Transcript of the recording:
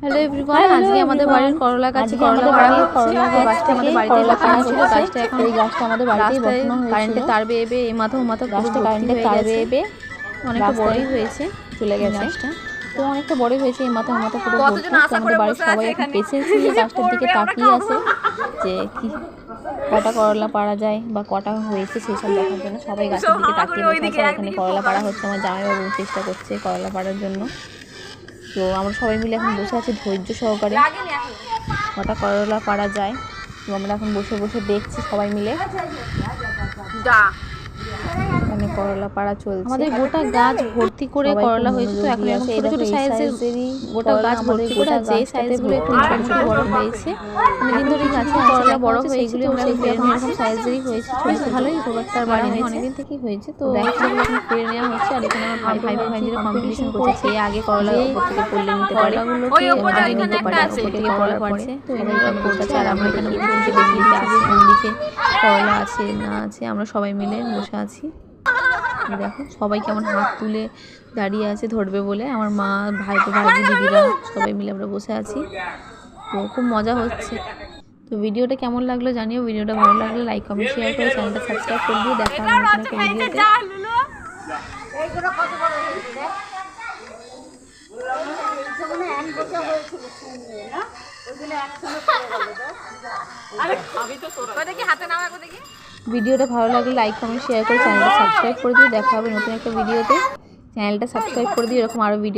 Hello everyone, আজকে আমাদের বাড়ির করলা গাছে করলা পাড়া হচ্ছে। গাছটা আমাদের বাড়িতে লাগানো ছিল। গাছটা এখন এই গাছটা আমাদের বাড়িতেই বসানো হয়েছিল। কারেন্টের তার বেয়ে বেয়ে এই মাথা ও মাথা গাছটা কারেন্টের তার বেয়ে বেয়ে অনেকটা বড়ই হয়েছে চলে গেছে। গাছটা তো অনেকটা বড়ই হয়েছে। এই মাথা ও মাথা পুরো ভর্তি। আমাদের বাড়ির সবাই এখন পেশেন্স নিয়ে গাছটার দিকে তাকিয়ে আছে যে কি কটা করলা পাড়া যায় বা কটা হয়েছে সেই সব দেখার জন্য সবাই গাছের দিকে তাকিয়ে বসে আছে। এখানে করলা পাড়া হচ্ছে, আমার জামাইবাবু চেষ্টা করছে করলা পাড়ার জন্য। তো আমরা সবাই মিলে এখন বসে আছি ধৈর্য সহকারে কটা করলা পাড়া যায়। তো আমরা এখন বসে বসে দেখছি সবাই মিলে। এখানে করলা পাড়া চলছে। আমাদের গোটা গাছ ভর্তি করে করলা হয়েছে। তো এখন এরকম ছোট ছোট সাইজেরই গোটা গাছ ভর্তি করে আছে। এই সাইজগুলো একটু মোটামুটি বড় হয়েছে। অনেকদিন ধরে গাছে করলা বড় হয়েছে, এগুলো আমরা এরকম সাইজেরই হয়েছে। ছোট ভালোই খুব একটা বাড়ি নেই, অনেকদিন থেকেই হয়েছে। তো সেগুলো এখন পেরে নেওয়া হচ্ছে। আর এখানে আমার ভাই ভাইদের কম্পিটিশন করছে, সে আগে করলা উপর থেকে পড়লে নিতে পারে, করলাগুলোকে আগে নিতে পারে, উপর থেকে করলা পারছে। তো এগুলো করছে। আর আমরা এখানে বসে বসে দেখি যে আগে কোন দিকে করলা আছে না আছে। আমরা সবাই মিলে বসে আছি। দেখো সবাই কেমন হাত তুলে দাঁড়িয়ে আছে ধরবে বলে। আমার মা, ভাইপো, ভাইজি, দিদিরা সবাই মিলে আমরা বসে আছি। তো খুব মজা হচ্ছে। তো ভিডিওটা কেমন লাগলো জানিও। ভিডিওটা ভালো লাগলে লাইক কমেন্ট শেয়ার করে চ্যানেলটা সাবস্ক্রাইব করে দিও। দেখা হবে নতুন একটা ভিডিওতে। ভিডিওটা ভালো লাগলে লাইক কমেন্ট শেয়ার করে চ্যানেলটা সাবস্ক্রাইব করে দিও। দেখা হবে নতুন একটা ভিডিওতে। চ্যানেলটা সাবস্ক্রাইব করে দিও, এরকম আরও ভিডিও